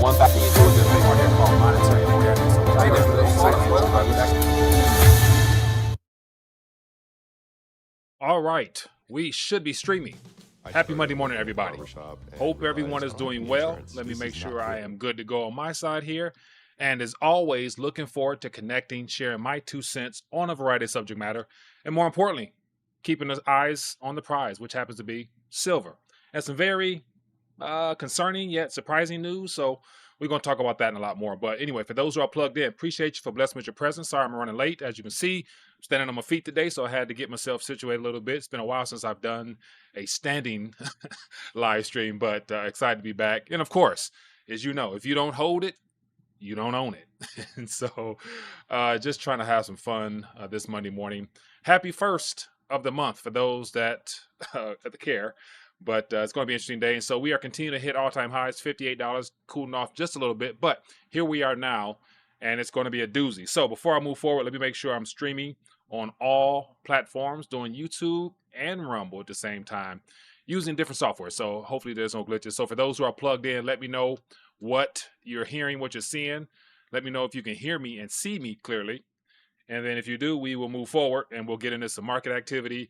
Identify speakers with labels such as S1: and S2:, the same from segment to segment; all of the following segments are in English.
S1: 1,000 with this thing right here called monetary awareness. So I think that's really exciting.
S2: All right, we should be streaming. Happy Monday morning, everybody. Hope everyone is doing well. Let me make sure I am good to go on my side here. And as always, looking forward to connecting, sharing my 2 cents on a variety of subject matter, and more importantly, keeping the eyes on the prize, which happens to be silver. And some very concerning yet surprising news. So we're going to talk about that and a lot more. But anyway, for those who are plugged in, appreciate you for blessing me with your presence. Sorry I'm running late. As you can see, I'm standing on my feet today, so I had to get myself situated a little bit. It's been a while since I've done a standing live stream, but excited to be back. And of course, as you know, if you don't hold it, you don't own it. And so just trying to have some fun this Monday morning. Happy first of the month for those that care. But it's going to be an interesting day. And so we are continuing to hit all-time highs, $58, cooling off just a little bit. But here we are now, and it's going to be a doozy. So before I move forward, let me make sure I'm streaming on all platforms, doing YouTube and Rumble at the same time, using different software. So hopefully there's no glitches. So for those who are plugged in, let me know what you're hearing, what you're seeing. Let me know if you can hear me and see me clearly. And then if you do, we will move forward, and we'll get into some market activity,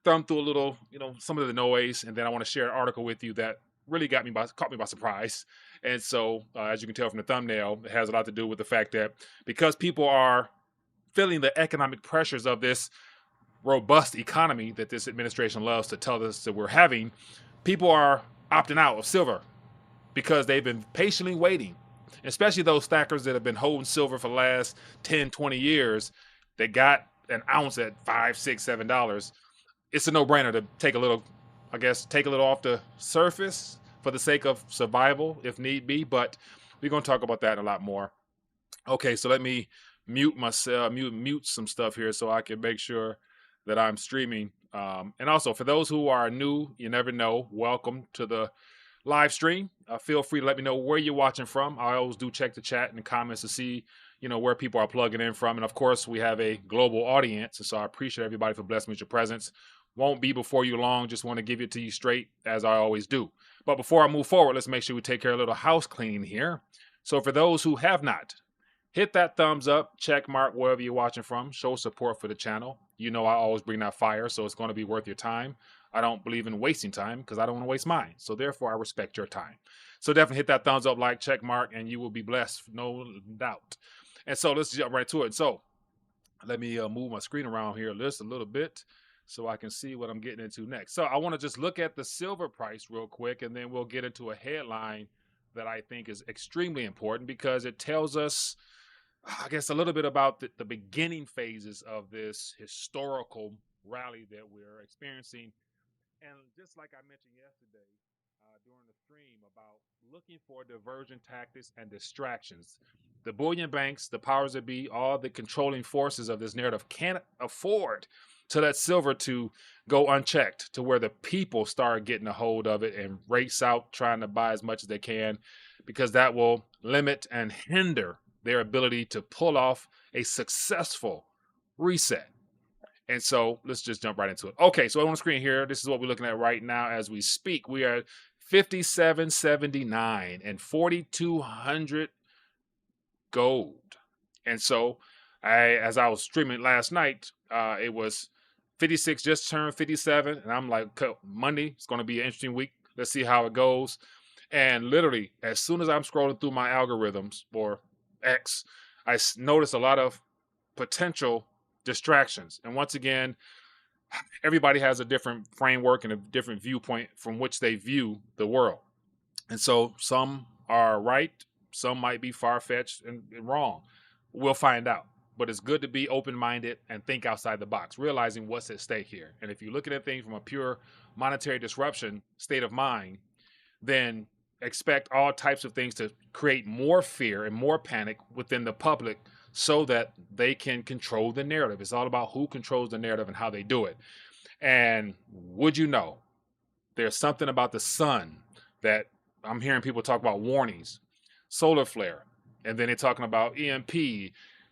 S2: thumb through a little, some of the noise, and then I want to share an article with you that really caught me by surprise. And so, as you can tell from the thumbnail, it has a lot to do with the fact that because people are feeling the economic pressures of this robust economy that this administration loves to tell us that we're having, people are opting out of silver because they've been patiently waiting, especially those stackers that have been holding silver for the last 10, 20 years. They got an ounce at $5, $6, $7. It's a no-brainer to take a little off the surface for the sake of survival, if need be. But we're going to talk about that a lot more. Okay, so let me mute myself, mute some stuff here so I can make sure that I'm streaming. And also, for those who are new, you never know, welcome to the live stream. Feel free to let me know where you're watching from. I always do check the chat and the comments to see, where people are plugging in from. And of course, we have a global audience. And so I appreciate everybody for blessing me with your presence. Won't be before you long. Just want to give it to you straight, as I always do. But before I move forward, let's make sure we take care of a little house cleaning here. So for those who have not, hit that thumbs up, check mark wherever you're watching from. Show support for the channel. I always bring that fire, so it's going to be worth your time. I don't believe in wasting time because I don't want to waste mine. So therefore, I respect your time. So definitely hit that thumbs up, like, check mark, and you will be blessed, no doubt. And so let's jump right to it. So let me move my screen around here just a little bit so I can see what I'm getting into next. So I want to just look at the silver price real quick, and then we'll get into a headline that I think is extremely important because it tells us, I guess, a little bit about the beginning phases of this historical rally that we're experiencing. And just like I mentioned yesterday during the stream about looking for diversion tactics and distractions, the bullion banks, the powers that be, all the controlling forces of this narrative can't afford to let silver to go unchecked, to where the people start getting a hold of it and race out trying to buy as much as they can, because that will limit and hinder their ability to pull off a successful reset. And so let's just jump right into it. Okay, so on the screen here, this is what we're looking at right now as we speak. We are at 57.79 and 4,200 gold. And so as I was streaming last night, it was 56, just turned 57. And I'm like, okay, Monday, it's going to be an interesting week. Let's see how it goes. And literally, as soon as I'm scrolling through my algorithms or X, I notice a lot of potential distractions. And once again, everybody has a different framework and a different viewpoint from which they view the world. And so some are right, some might be far-fetched and wrong. We'll find out. But it's good to be open-minded and think outside the box, realizing what's at stake here. And if you're looking at things from a pure monetary disruption state of mind, then expect all types of things to create more fear and more panic within the public so that they can control the narrative. It's all about who controls the narrative and how they do it. And would you know, there's something about the sun that I'm hearing people talk about: warnings, solar flare, and then they're talking about EMP.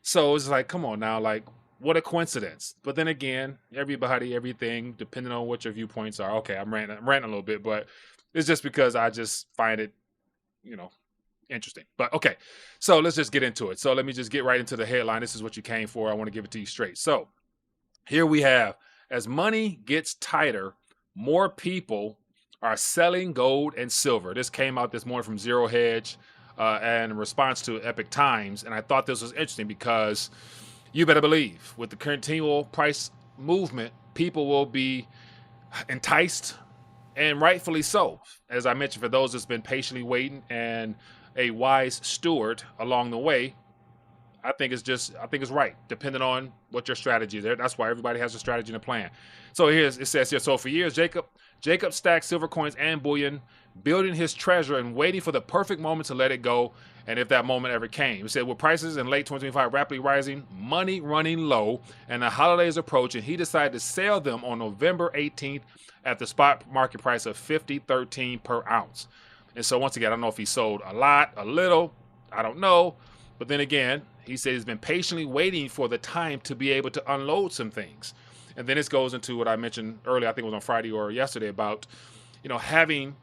S2: So it's like, come on now, like, what a coincidence. But then again, everybody, everything, depending on what your viewpoints are. Okay, I'm ranting a little bit, but it's just because I just find it, Interesting. But okay, so let's just get into it. So let me just get right into the headline. This is what you came for. I want to give it to you straight. So here we have, as money gets tighter, more people are selling gold and silver. This came out this morning from Zero Hedge and in response to Epic Times. And I thought this was interesting because you better believe with the continual price movement, people will be enticed, and rightfully so. As I mentioned, for those that's been patiently waiting and a wise steward along the way, I think it's right, depending on what your strategy is. That's why everybody has a strategy and a plan. So it says here, so for years, Jacob stacked silver coins and bullion, building his treasure and waiting for the perfect moment to let it go, and if that moment ever came. It said, with prices in late 2025 rapidly rising, money running low, and the holidays approaching, he decided to sell them on November 18th at the spot market price of $50.13 per ounce. And so once again, I don't know if he sold a lot, a little, I don't know. But then again, he said he's been patiently waiting for the time to be able to unload some things. And then this goes into what I mentioned earlier, I think it was on Friday or yesterday, about, having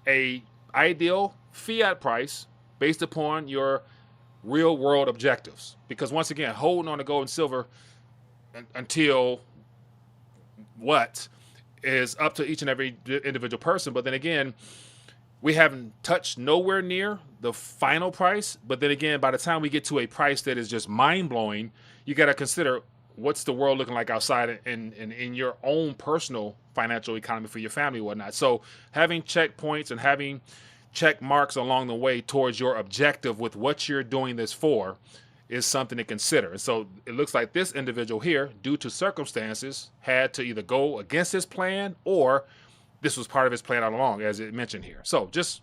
S2: a ideal fiat price based upon your real world objectives. Because once again, holding on to gold and silver until what is up to each and every individual person. But then again, we haven't touched nowhere near the final price. But then again, by the time we get to a price that is just mind-blowing, you got to consider what's the world looking like outside in your own personal financial economy for your family and whatnot. So having checkpoints and having check marks along the way towards your objective with what you're doing this for is something to consider. And so it looks like this individual here, due to circumstances, had to either go against his plan or this was part of his plan all along, as it mentioned here. So just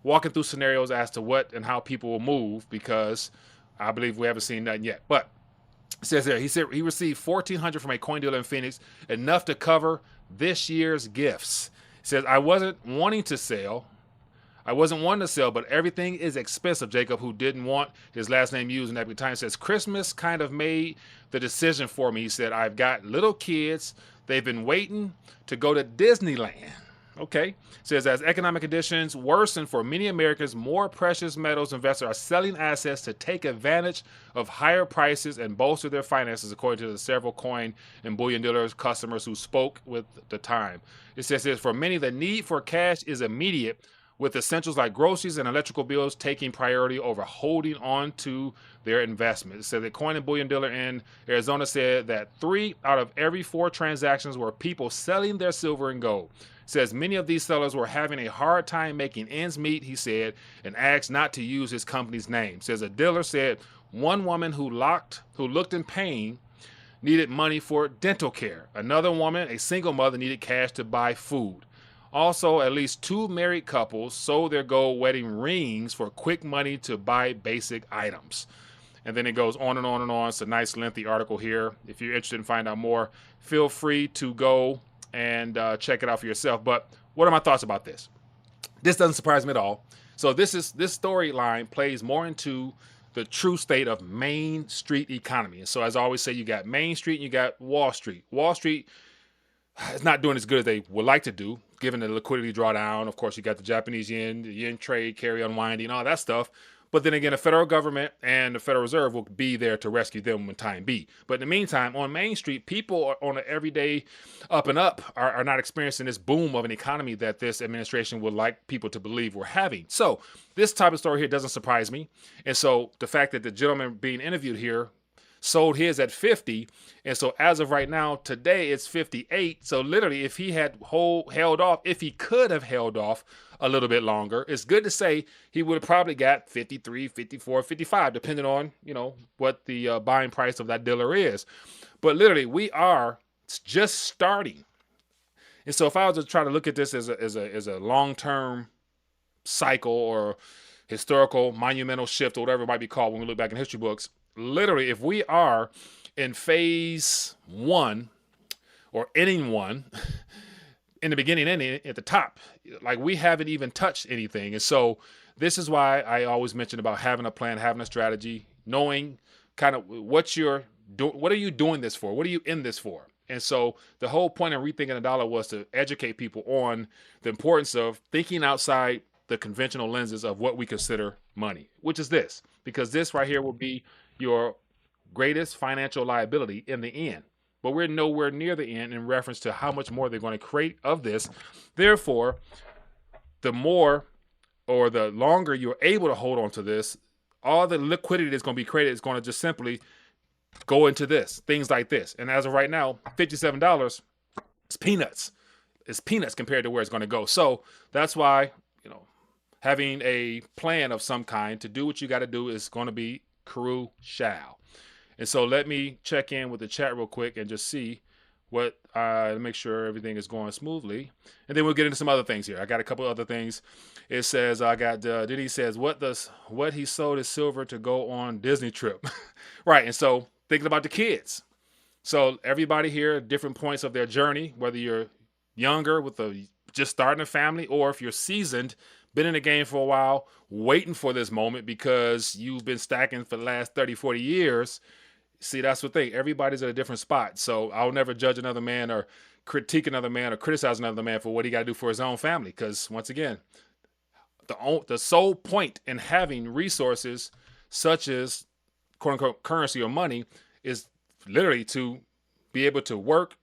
S2: walking through scenarios as to what and how people will move, because I believe we haven't seen nothing yet. But it says there, he said he received $1,400 from a coin dealer in Phoenix, enough to cover this year's gifts. He says, I wasn't wanting to sell, but everything is expensive. Jacob, who didn't want his last name used in Epic Times, says, Christmas kind of made the decision for me. He said, I've got little kids. They've been waiting to go to Disneyland. Okay. Says, as economic conditions worsen for many Americans, more precious metals investors are selling assets to take advantage of higher prices and bolster their finances, according to the several coin and bullion dealers customers who spoke with the time. It says, for many, the need for cash is immediate, with essentials like groceries and electrical bills taking priority over holding on to their investment. It said the coin and bullion dealer in Arizona said that 3 out of every 4 transactions were people selling their silver and gold. It says many of these sellers were having a hard time making ends meet, he said, and asked not to use his company's name. It says a dealer said one woman who looked in pain needed money for dental care. Another woman, a single mother, needed cash to buy food. Also, at least 2 married couples sold their gold wedding rings for quick money to buy basic items. And then it goes on and on and on. It's a nice lengthy article here. If you're interested in finding out more, feel free to go and check it out for yourself. But what are my thoughts about this? This doesn't surprise me at all. So this storyline plays more into the true state of Main Street economy. And so as I always say, you got Main Street and you got Wall Street. Wall Street is not doing as good as they would like to do, given the liquidity drawdown. Of course, you got the Japanese yen, the yen trade, carry unwinding, all that stuff. But then again, the federal government and the Federal Reserve will be there to rescue them when time be. But in the meantime, on Main Street, people are on an everyday up and up are not experiencing this boom of an economy that this administration would like people to believe we're having. So this type of story here doesn't surprise me. And so the fact that the gentleman being interviewed here sold his at 50, and so as of right now, today it's 58. So literally, if he had held off, if he could have held off a little bit longer, it's good to say he would have probably got 53, 54, 55, depending on what the buying price of that dealer is. But literally, we are just starting, and so if I was to try to look at this as a long-term cycle or historical monumental shift or whatever it might be called when we look back in history books. Literally, if we are in phase 1 or inning 1, in the beginning inning at the top, like we haven't even touched anything. And so this is why I always mention about having a plan, having a strategy, knowing kind of what are you doing this for? What are you in this for? And so the whole point of Rethinking the Dollar was to educate people on the importance of thinking outside the conventional lenses of what we consider money, which is this, because this right here will be your greatest financial liability in the end. But we're nowhere near the end in reference to how much more they're going to create of this. Therefore, the more or the longer you're able to hold on to this, all the liquidity that's going to be created is going to just simply go into this, things like this. And as of right now, $57 is peanuts. It's peanuts compared to where it's going to go. So that's why, having a plan of some kind to do what you got to do is going to be crucial. And so let me check in with the chat real quick and just see what, make sure everything is going smoothly. And then we'll get into some other things here. I got a couple other things. It says, Diddy says, what he sold his silver to go on Disney trip. Right. And so thinking about the kids. So everybody here at different points of their journey, whether you're younger with just starting a family, or if you're seasoned, been in the game for a while, waiting for this moment because you've been stacking for the last 30, 40 years. See, that's the thing. Everybody's at a different spot. So I'll never judge another man or critique another man or criticize another man for what he got to do for his own family. Because once again, the sole point in having resources such as quote unquote currency or money is literally to be able to work,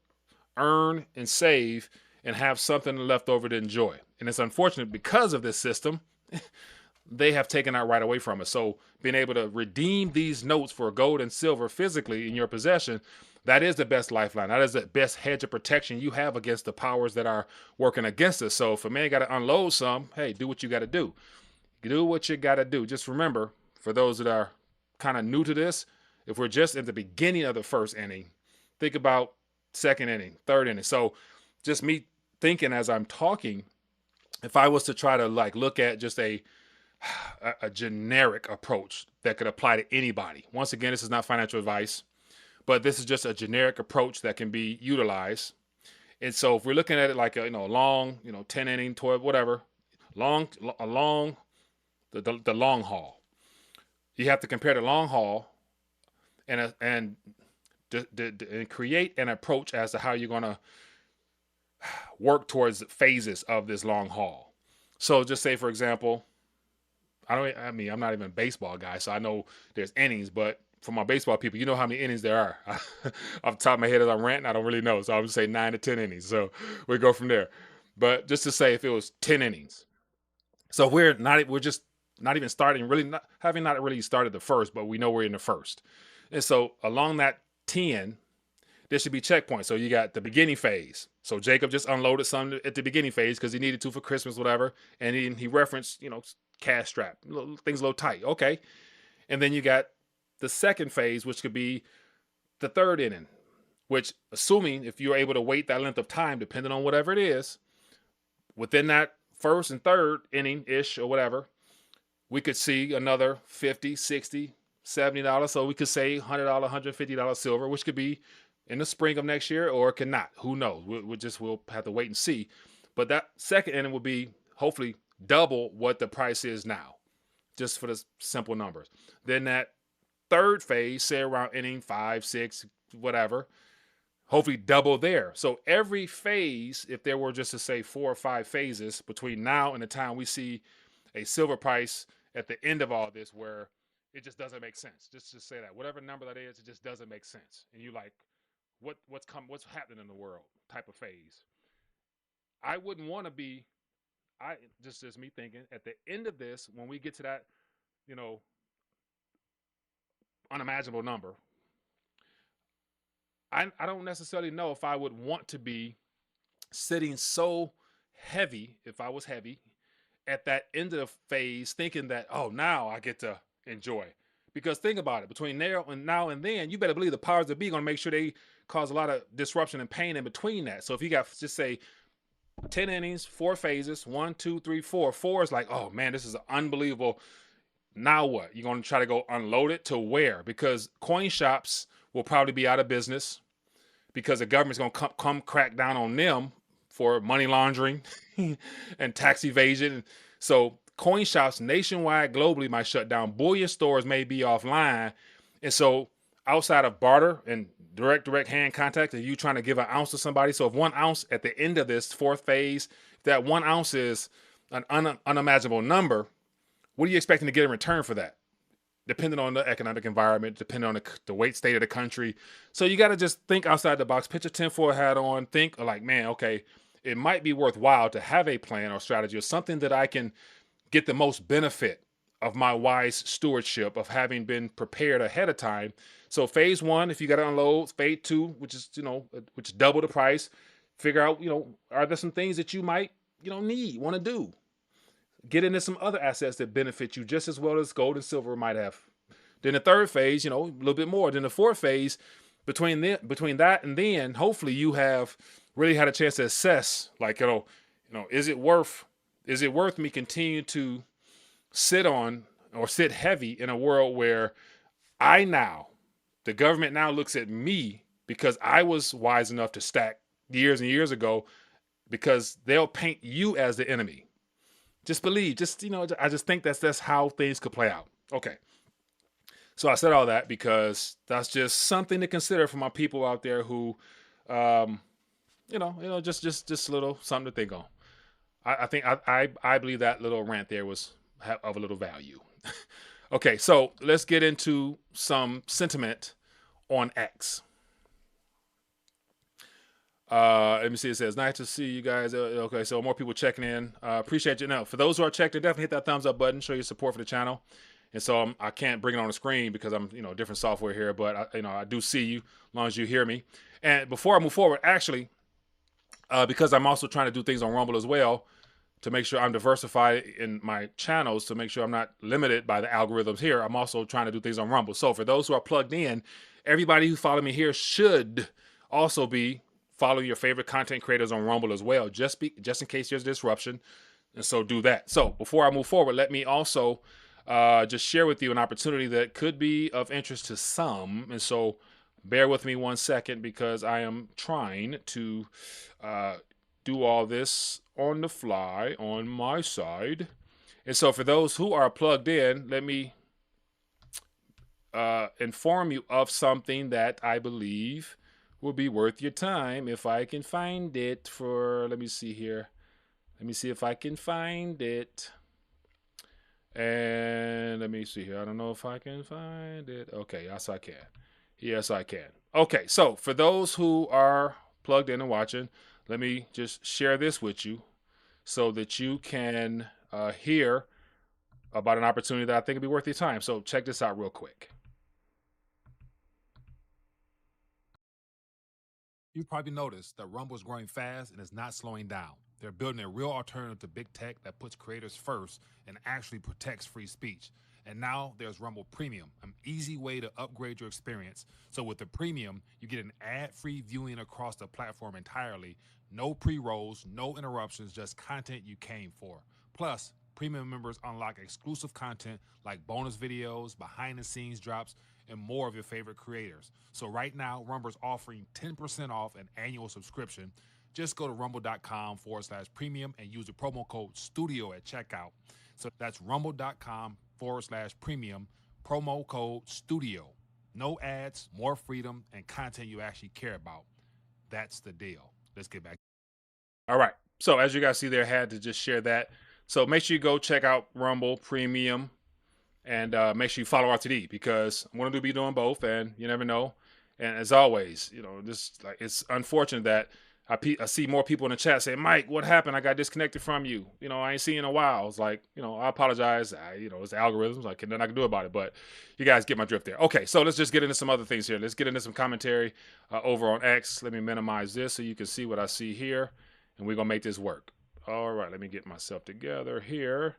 S2: earn, and save and have something left over to enjoy. And it's unfortunate because of this system, they have taken that right away from us. So being able to redeem these notes for gold and silver physically in your possession, that is the best lifeline. That is the best hedge of protection you have against the powers that are working against us. So if a man got to unload some, hey, do what you got to do. Do what you got to do. Just remember, for those that are kind of new to this, if we're just at the beginning of the first inning, think about second inning, third inning. So just me thinking as I'm talking, if I was to try to look at just a generic approach that could apply to anybody. Once again, this is not financial advice, but this is just a generic approach that can be utilized. And so if we're looking at it like a long, 10 inning, 12, whatever, the long haul. You have to compare the long haul and create an approach as to how you're going to work towards phases of this long haul. So just say, for example, I'm not even a baseball guy, so I know there's innings, but for my baseball people, you know how many innings there are. Off the top of my head as I'm ranting, I don't really know. So I would say 9 to 10 innings. So we go from there. But just to say, if it was 10 innings. So we're just not even starting, having not really started the first, but we know we're in the first. And so along that 10, there should be checkpoints. So you got the beginning phase. So Jacob just unloaded some at the beginning phase because he needed to for Christmas, whatever. And he referenced, cash strap, things a little tight. Okay. And then you got the second phase, which could be the third inning, which, assuming if you're able to wait that length of time, depending on whatever it is, within that first and third inning-ish or whatever, we could see another $50, $60, $70. So we could say $100, $150 silver, which could be in the spring of next year, or it could not. Who knows? We'll have to wait and see. But that second inning will be hopefully double what the price is now, just for the simple numbers. Then that third phase, say around inning 5, 6, whatever, hopefully double there. So every phase, if there were just to say 4 or 5 phases between now and the time we see a silver price at the end of all this, where it just doesn't make sense. Just to say that whatever number that is, it just doesn't make sense. And you what's happening in the world type of phase. I wouldn't want to be, just me thinking, at the end of this, when we get to that, unimaginable number, I don't necessarily know if I would want to be sitting so heavy, if I was heavy, at that end of the phase, thinking that, oh, now I get to enjoy. Because think about it, between now and then, you better believe the powers that be going to make sure they cause a lot of disruption and pain in between that. So if you got, just say, 10 innings, 4 phases, 1, 2, 3, 4. 4 is like, oh man, this is unbelievable. Now what? You're going to try to go unload it to where? Because coin shops will probably be out of business because the government's going to come crack down on them for money laundering and tax evasion. So coin shops nationwide, globally, might shut down. Bullion stores may be offline. And so outside of barter and direct hand contact, are you trying to give an ounce to somebody? So if 1 ounce at the end of this 4th phase, that 1 ounce is an unimaginable number, what are you expecting to get in return for that? Depending on the economic environment, depending on the weight state of the country. So you got to just think outside the box, put your tinfoil hat on, think like, man, okay, it might be worthwhile to have a plan or strategy or something that I can get the most benefit of my wise stewardship of having been prepared ahead of time. So phase one, if you got to unload, phase two, which is, which is double the price, figure out, are there some things that you might, want to do? Get into some other assets that benefit you just as well as gold and silver might have. Then the third phase, a little bit more. Then the fourth phase, between that and then, hopefully you have really had a chance to assess, like, is it worth me continuing to sit on or sit heavy in a world where the government now looks at me because I was wise enough to stack years and years ago, because they'll paint you as the enemy. Just believe, I just think that's how things could play out. Okay. So I said all that because that's just something to consider for my people out there who, just a little something to think on. I believe that little rant there was of a little value. Okay, so let's get into some sentiment on X. Let me see. It says, nice to see you guys. Okay, so more people checking in. Appreciate you. Now, for those who are checked in, definitely hit that thumbs up button. Show your support for the channel. And so I can't bring it on the screen because I'm, different software here. But I do see you, as long as you hear me. And before I move forward, actually, because I'm also trying to do things on Rumble as well, to make sure I'm diversified in my channels, to make sure I'm not limited by the algorithms here, I'm also trying to do things on Rumble. So for those who are plugged in, everybody who follow me here should also be follow your favorite content creators on Rumble as well, just in case there's disruption. And so do that. So before I move forward, let me also just share with you an opportunity that could be of interest to some. And so bear with me 1 second, because I am trying to do all this on the fly on my side. And so for those who are plugged in, let me inform you of something that I believe will be worth your time if I can find it let me see here. Let me see if I can find it. And let me see here. I don't know if I can find it. Okay, yes, I can. Yes, I can. Okay, so for those who are plugged in and watching, let me just share this with you so that you can hear about an opportunity that I think will be worth your time. So check this out real quick. You've probably noticed that Rumble is growing fast and is not slowing down. They're building a real alternative to big tech that puts creators first and actually protects free speech. And now there's Rumble Premium, an easy way to upgrade your experience. So with the Premium, you get an ad-free viewing across the platform entirely. No pre-rolls, no interruptions, just content you came for. Plus, Premium members unlock exclusive content like bonus videos, behind-the-scenes drops, and more of your favorite creators. So right now, Rumble is offering 10% off an annual subscription. Just go to rumble.com/premium and use the promo code STUDIO at checkout. So that's rumble.com/premium, promo code STUDIO. No ads, more freedom, and content you actually care about. That's the deal. Let's get back. All right. So as you guys see there, I had to just share that. So make sure you go check out Rumble Premium. And make sure you follow RTD, because I'm going to be doing both, and you never know. And as always, it's unfortunate that I see more people in the chat saying, Mike, what happened? I got disconnected from you. I ain't seen you in a while. It's like, I apologize. It's the algorithms. Like, nothing I can do about it. But you guys get my drift there. Okay, so let's just get into some other things here. Let's get into some commentary over on X. Let me minimize this so you can see what I see here, and we're going to make this work. All right, let me get myself together here.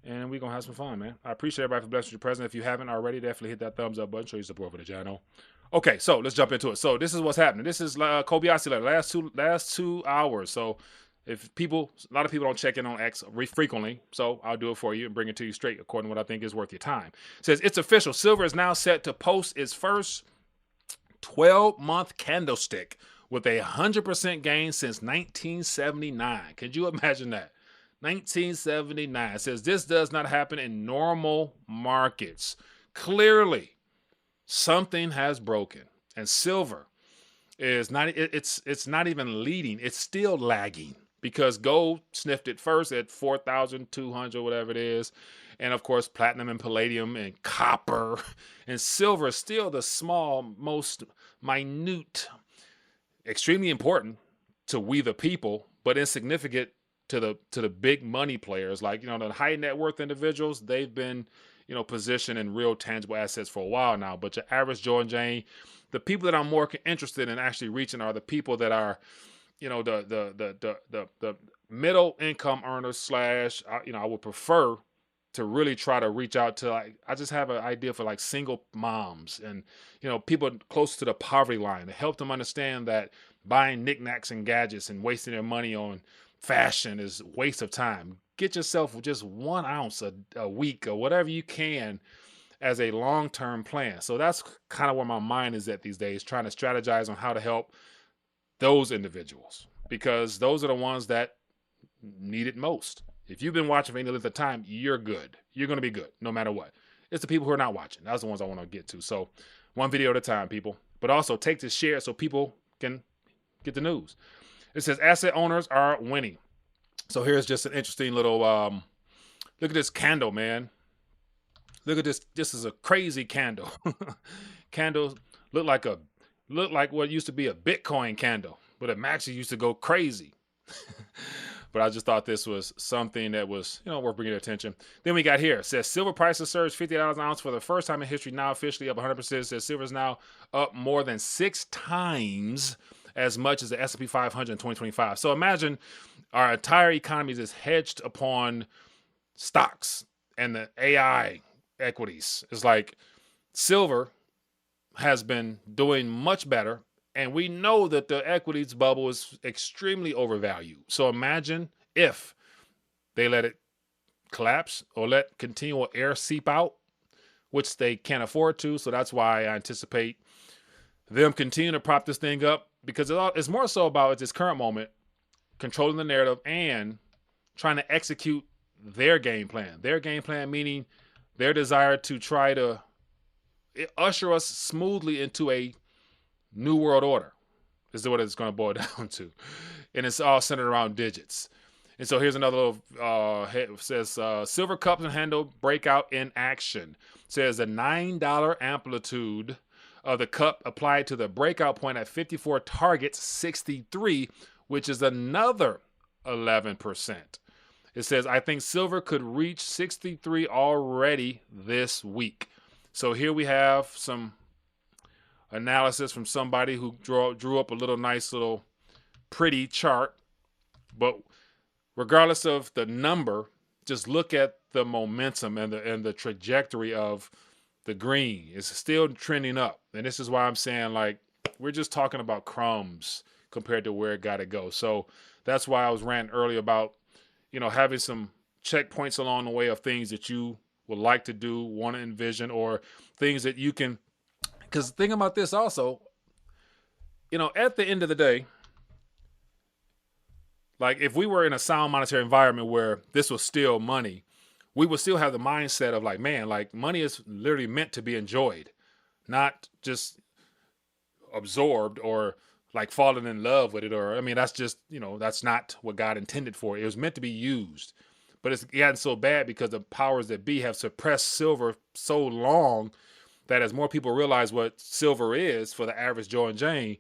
S2: And we're going to have some fun, man. I appreciate everybody for blessing your present. If you haven't already, definitely hit that thumbs up button. Show your support for the channel. Okay, so let's jump into it. So this is what's happening. This is Kobayashi letter, last two hours. So if a lot of people don't check in on X frequently, so I'll do it for you and bring it to you straight according to what I think is worth your time. It says, it's official. Silver is now set to post its first 12-month candlestick with a 100% gain since 1979. Could you imagine that? 1979. It says this does not happen in normal markets. Clearly, something has broken, and silver is not. It's not even leading. It's still lagging because gold sniffed it first at 4,200, whatever it is. And of course, platinum and palladium and copper and silver is still the small, most minute, extremely important to we the people, but insignificant to the big money players. Like, the high net worth individuals, they've been, positioned in real tangible assets for a while now. But your average Joe and Jane, the people that I'm more interested in actually reaching are the people that are, the middle income earners slash, I would prefer to really try to reach out to, like, I just have an idea for like single moms and, people close to the poverty line to help them understand that buying knickknacks and gadgets and wasting their money on fashion is a waste of time. Get yourself just 1 ounce a week or whatever you can as a long-term plan. So that's kind of where my mind is at these days, trying to strategize on how to help those individuals, because those are the ones that need it most. If you've been watching for any length of time, you're good. You're going to be good no matter what. It's the people who are not watching. That's the ones I want to get to. So one video at a time, people. But also take this share so people can get the news. It says asset owners are winning. So here's just an interesting little, look at this candle, man. Look at this. This is a crazy candle. Candles look like what used to be a Bitcoin candle, but it actually used to go crazy. But I just thought this was something that was, worth bringing attention. Then we got here. It says silver prices surged $50 an ounce for the first time in history, now officially up 100%. It says silver is now up more than 6 times as much as the S&P 500 in 2025. So imagine our entire economy is hedged upon stocks and the AI equities. It's like silver has been doing much better. And we know that the equities bubble is extremely overvalued. So imagine if they let it collapse or let continual air seep out, which they can't afford to. So that's why I anticipate them continuing to prop this thing up, because it's more so about, at this current moment, controlling the narrative and trying to execute their game plan. Their game plan meaning their desire to try to usher us smoothly into a new world order is what it's going to boil down to. And it's all centered around digits. And so here's another little, it says, silver cups and handle breakout in action. It says the $9 amplitude of the cup applied to the breakout point at 54 targets 63, which is another 11%. It says, I think silver could reach 63 already this week. So here we have some analysis from somebody who drew up a little nice little pretty chart. But regardless of the number, just look at the momentum and the trajectory of the green. It's still trending up. And this is why I'm saying, like, we're just talking about crumbs compared to where it got to go. So that's why I was ranting earlier about, having some checkpoints along the way of things that you would like to do, want to envision, or things that you can. Because think about this also, at the end of the day, like, if we were in a sound monetary environment where this was still money, we would still have the mindset of like, man, like, money is literally meant to be enjoyed, not just absorbed or like falling in love with it. Or, I mean, that's just, that's not what God intended for. It was meant to be used. But it's gotten so bad because the powers that be have suppressed silver so long that as more people realize what silver is for the average Joe and Jane,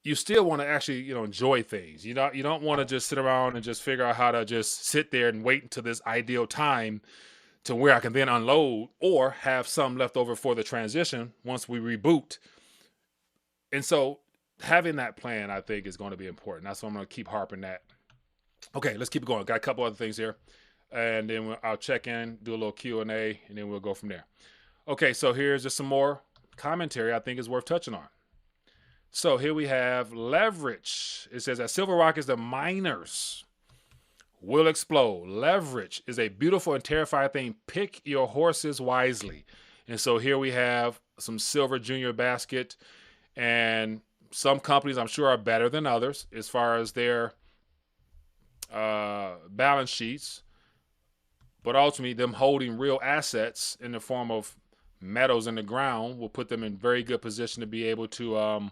S2: you still want to actually, enjoy things. You don't want to just sit around and just figure out how to just sit there and wait until this ideal time to where I can then unload or have some left over for the transition once we reboot. And so having that plan, I think, is going to be important. That's why I'm going to keep harping that. Okay, let's keep it going. Got a couple other things here. And then I'll check in, do a little Q&A, and then we'll go from there. Okay, so here's just some more commentary I think is worth touching on. So here we have leverage. It says that Silver Rock is the miners will explode. Leverage is a beautiful and terrifying thing. Pick your horses wisely. And so here we have some silver junior basket, and some companies I'm sure are better than others as far as their balance sheets, but ultimately them holding real assets in the form of metals in the ground will put them in very good position to be able to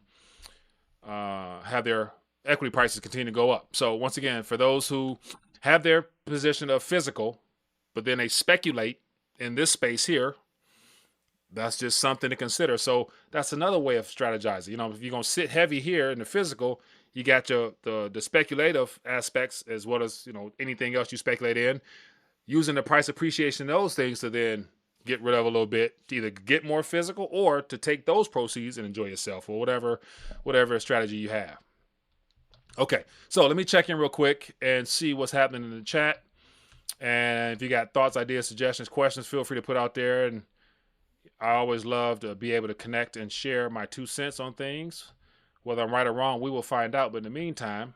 S2: have their equity prices continue to go up. So once again, for those who have their position of physical, but then they speculate in this space here, that's just something to consider. So that's another way of strategizing. You know, if you're gonna sit heavy here in the physical, you got the speculative aspects as well as, you know, anything else you speculate in, using the price appreciation of those things to then get rid of a little bit, to either get more physical or to take those proceeds and enjoy yourself, or whatever strategy you have. Okay, so let me check in real quick and see what's happening in the chat. And if you got thoughts, ideas, suggestions, questions, feel free to put out there. And I always love to be able to connect and share my 2 cents on things. Whether I'm right or wrong, we will find out. But in the meantime,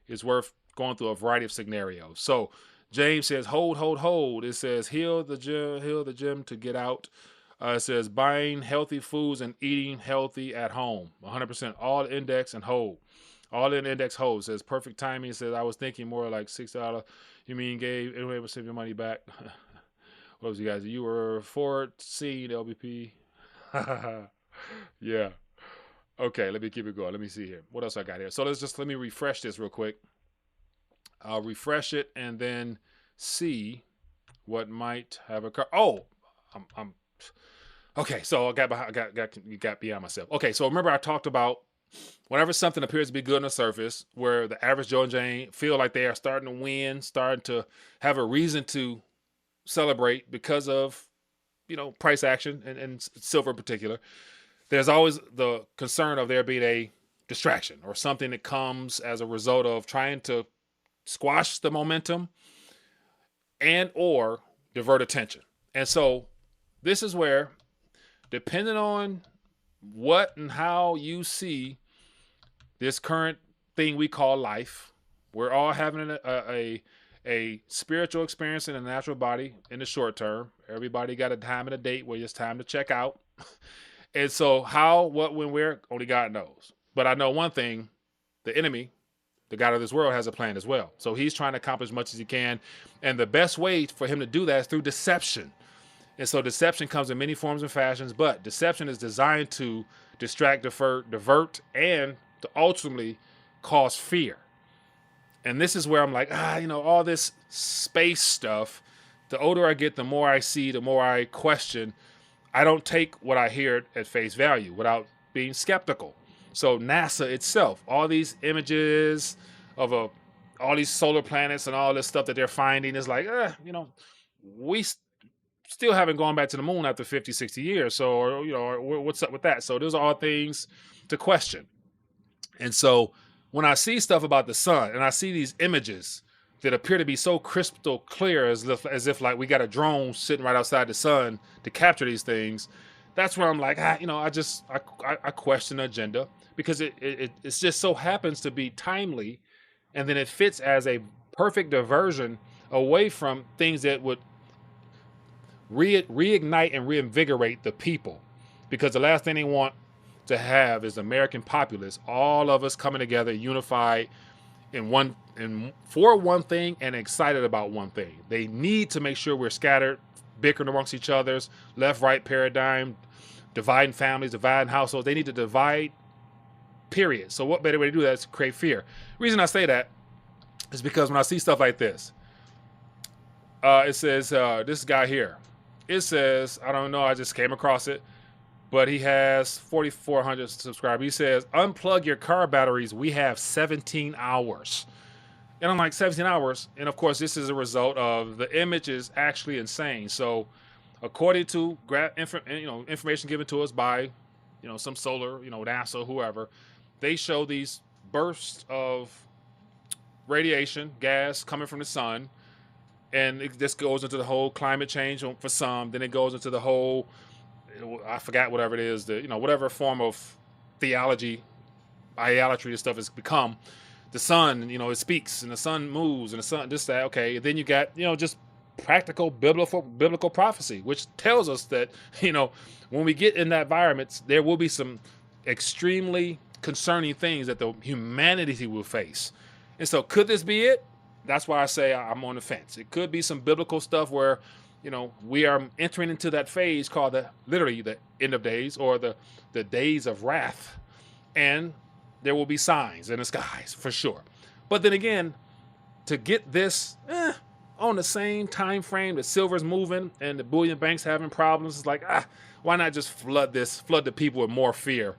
S2: it's worth going through a variety of scenarios. So James says, hold. It says, heal the gym to get out. It says, buying healthy foods and eating healthy at home. 100%. All index and hold. All in index hold. It says, perfect timing. It says, I was thinking more like $6. You mean Gabe? Anyway, we'll save your money back. What was you guys? You were forward seeing LBP. Yeah. Okay, let me keep it going. Let me see here. What else I got here? So let me refresh this real quick. I'll refresh it and then see what might have occurred. Oh, I'm okay. So I got beyond myself. Okay, so remember I talked about whenever something appears to be good on the surface, where the average Joe and Jane feel like they are starting to win, starting to have a reason to celebrate because of, you know, price action and silver in particular. There's always the concern of there being a distraction or something that comes as a result of trying to squash the momentum and or divert attention. And so this is where, depending on what and how you see this current thing we call life, we're all having a spiritual experience in a natural body in the short term. Everybody got a time and a date where it's time to check out. And so how, what, when, where, only God knows. But I know one thing, the enemy, the God of this world, has a plan as well. So he's trying to accomplish as much as he can. And the best way for him to do that is through deception. And so deception comes in many forms and fashions, but deception is designed to distract, divert, and to ultimately cause fear. And this is where I'm like, you know, all this space stuff, the older I get, the more I see, the more I question. I don't take what I hear at face value without being skeptical. So NASA itself, all these images of all these solar planets and all this stuff that they're finding is like, you know, we still haven't gone back to the moon after 50, 60 years. So, or, you know, what's up with that? So those are all things to question. And so when I see stuff about the sun and I see these images that appear to be so crystal clear as if like we got a drone sitting right outside the sun to capture these things, that's where I'm like, you know, I question the agenda, because it just so happens to be timely, and then it fits as a perfect diversion away from things that would reignite and reinvigorate the people. Because the last thing they want to have is the American populace, all of us coming together, unified for one thing and excited about one thing. They need to make sure we're scattered, bickering amongst each other's left-right paradigm, dividing families, dividing households. They need to divide, period. So what better way to do that is to create fear. The reason I say that is because when I see stuff like this, it says, this guy here, it says, I don't know, I just came across it, but he has 4,400 subscribers. He says, unplug your car batteries. We have 17 hours. And I'm like, 17 hours? And of course, this is a result of the image is actually insane. So according to information given to us by, some solar, NASA, whoever, they show these bursts of radiation, gas coming from the sun. And this goes into the whole climate change for some. Then it goes into the whole, I forgot whatever it is, whatever form of theology, idolatry this stuff has become. The sun, it speaks, and the sun moves, and the sun, this, that, okay. And then you got, just practical biblical prophecy, which tells us that, when we get in that environment, there will be some extremely concerning things that the humanity will face. And so could this be it? That's why I say I'm on the fence. It could be some biblical stuff where, we are entering into that phase called literally the end of days, or the days of wrath. And there will be signs in the skies for sure. But then again, to get this on the same time frame that silver's moving and the bullion banks having problems, it's like, why not just flood the people with more fear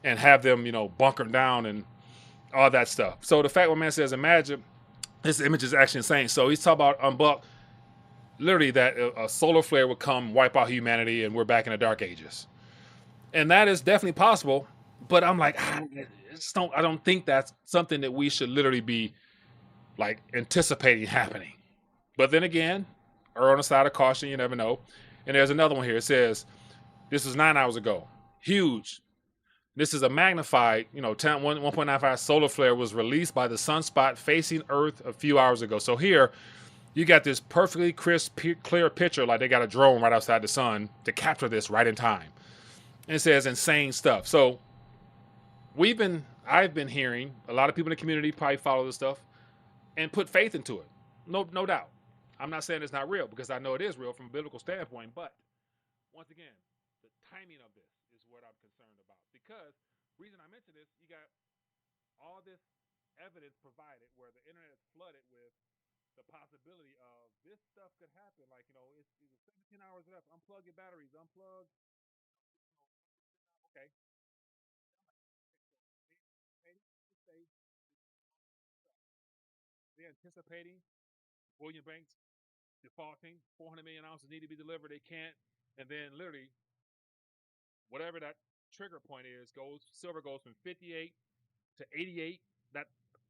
S2: and have them, bunker down and all that stuff. So the fact my man says, imagine, this image is actually insane. So he's talking about Unbuck, literally that a solar flare would come, wipe out humanity, and we're back in the dark ages. And that is definitely possible. But I'm like, I don't think that's something that we should literally be like anticipating happening. But then again, err on the side of caution, you never know. And there's another one here. It says, this was 9 hours ago. Huge. This is a magnified, 1.95 solar flare was released by the sunspot facing Earth a few hours ago. So here, you got this perfectly crisp, clear picture, like they got a drone right outside the sun to capture this right in time. And it says insane stuff. So I've been hearing a lot of people in the community probably follow this stuff and put faith into it. No doubt. I'm not saying it's not real because I know it is real from a biblical standpoint. But once again, the timing of this is what I'm concerned about. Because the reason I mention this, you got all this evidence provided where the internet is flooded with the possibility of this stuff could happen. Like, it's 17 hours left. Unplug your batteries. Unplug. Okay. They're anticipating William Banks defaulting. 400 million ounces need to be delivered. They can't. And then literally, whatever that trigger point is, silver goes from 58 to 88. That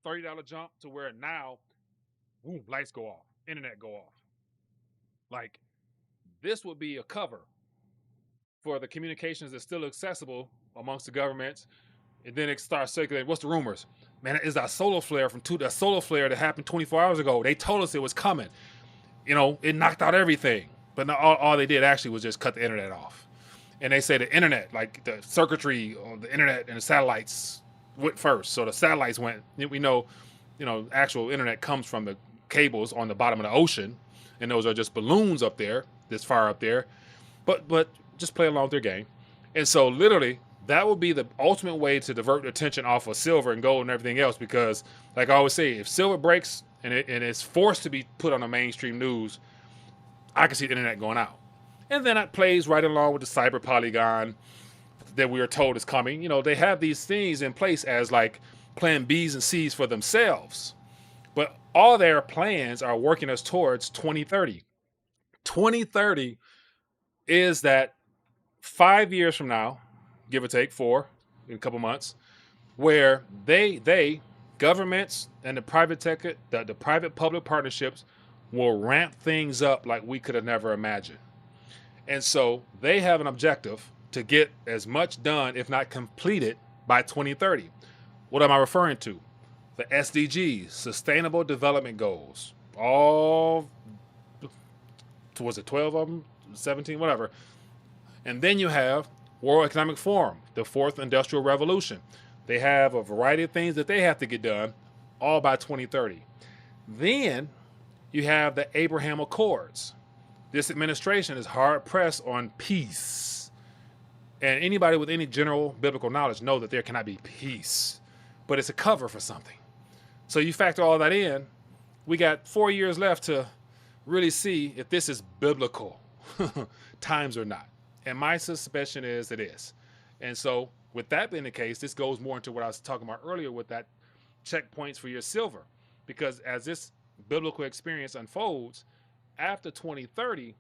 S2: $30 jump to where now, boom, lights go off, internet go off. Like, this would be a cover for the communications that's still accessible amongst the governments. And then it starts circulating. What's the rumors? Man, is that solar flare that solar flare that happened 24 hours ago? They told us it was coming. It knocked out everything. But all they did actually was just cut the internet off. And they say the internet, like the circuitry on the internet and the satellites went first. So the satellites went. We know, actual internet comes from the cables on the bottom of the ocean, and those are just balloons up there, this far up there. But just play along with their game. And so literally, that would be the ultimate way to divert attention off of silver and gold and everything else. Because, like I always say, if silver breaks and it's forced to be put on the mainstream news, I can see the internet going out. And then that plays right along with the cyber polygon that we are told is coming. They have these things in place as like plan B's and C's for themselves. But all their plans are working us towards 2030. 2030 is that 5 years from now, give or take 4, in a couple months, where they governments and the private public partnerships will ramp things up like we could have never imagined. And so they have an objective to get as much done, if not completed, by 2030. What am I referring to? The SDGs, Sustainable Development Goals. All, was it 12 of them? 17, whatever. And then you have World Economic Forum, the Fourth Industrial Revolution. They have a variety of things that they have to get done, all by 2030. Then you have the Abraham Accords. This administration is hard pressed on peace. And anybody with any general biblical knowledge know that there cannot be peace. But it's a cover for something. So you factor all that in, we got 4 years left to really see if this is biblical times or not. And my suspicion is it is. And so with that being the case, this goes more into what I was talking about earlier with that checkpoints for your silver. Because as this biblical experience unfolds, after 2030,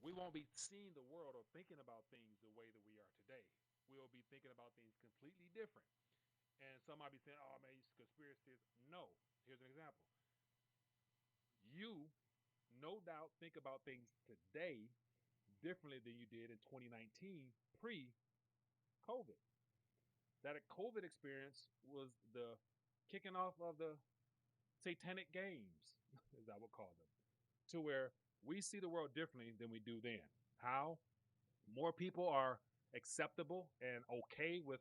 S2: we won't be seeing the world or thinking about things the way that we are today. We'll be thinking about things completely different. And some might be saying, oh man, you conspiracy. No. Here's an example. You, no doubt, think about things today differently than you did in 2019 pre-COVID. That a COVID experience was the kicking off of the satanic games, as I would call them, to where we see the world differently than we do then. How? More people are acceptable and okay with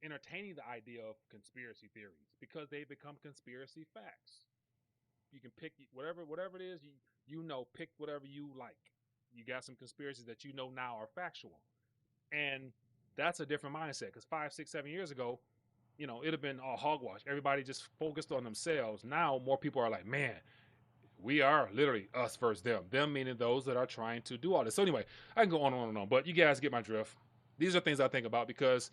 S2: entertaining the idea of conspiracy theories because they become conspiracy facts. You can pick whatever it is pick whatever you like. You got some conspiracies that you know now are factual, and that's a different mindset. Because 5, 6, 7 years ago, it'd have been all hogwash. Everybody just focused on themselves. Now more people are like, man, we are literally us versus them. Them meaning those that are trying to do all this. So anyway, I can go on and on and on, but you guys get my drift. These are things I think about because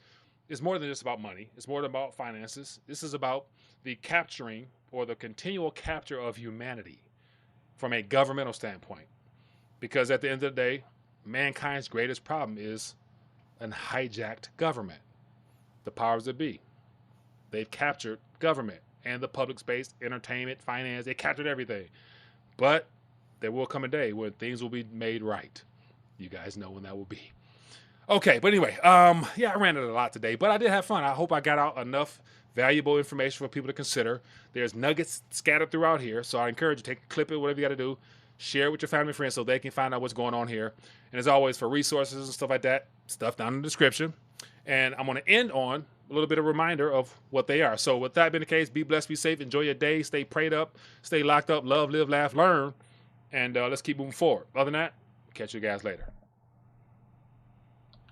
S2: it's more than just about money. It's more than about finances. This is about the capturing or the continual capture of humanity from a governmental standpoint. Because at the end of the day, mankind's greatest problem is an hijacked government. The powers that be. They've captured government and the public space, entertainment, finance. They captured everything. But there will come a day when things will be made right. You guys know when that will be. Okay, but anyway, I ran it a lot today, but I did have fun. I hope I got out enough valuable information for people to consider. There's nuggets scattered throughout here, so I encourage you to clip it, whatever you got to do. Share it with your family and friends so they can find out what's going on here. And as always, for resources and stuff like that, stuff down in the description. And I'm going to end on a little bit of a reminder of what they are. So with that being the case, be blessed, be safe, enjoy your day, stay prayed up, stay locked up, love, live, laugh, learn, and let's keep moving forward. Other than that, catch you guys later.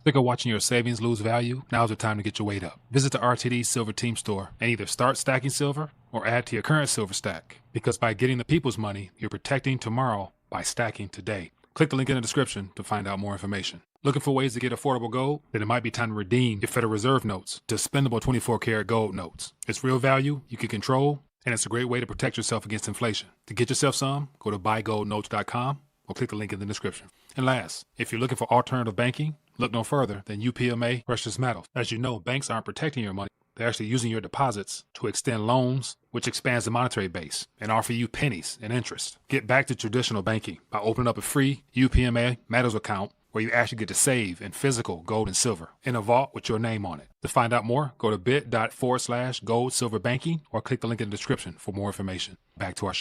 S2: Sick of watching your savings lose value? Now's the time to get your weight up. Visit the RTD Silver Team Store and either start stacking silver or add to your current silver stack. Because by getting the people's money, you're protecting tomorrow by stacking today. Click the link in the description to find out more information. Looking for ways to get affordable gold? Then it might be time to redeem your Federal Reserve notes to spendable 24-karat gold notes. It's real value you can control, and it's a great way to protect yourself against inflation. To get yourself some, go to buygoldnotes.com or click the link in the description. And last, if you're looking for alternative banking, look no further than UPMA Precious Metals. As you know, banks aren't protecting your money. They're actually using your deposits to extend loans, which expands the monetary base and offer you pennies and interest. Get back to traditional banking by opening up a free UPMA Metals account where you actually get to save in physical gold and silver in a vault with your name on it. To find out more, go to bit.4/gold silver banking or click the link in the description for more information. Back to our show.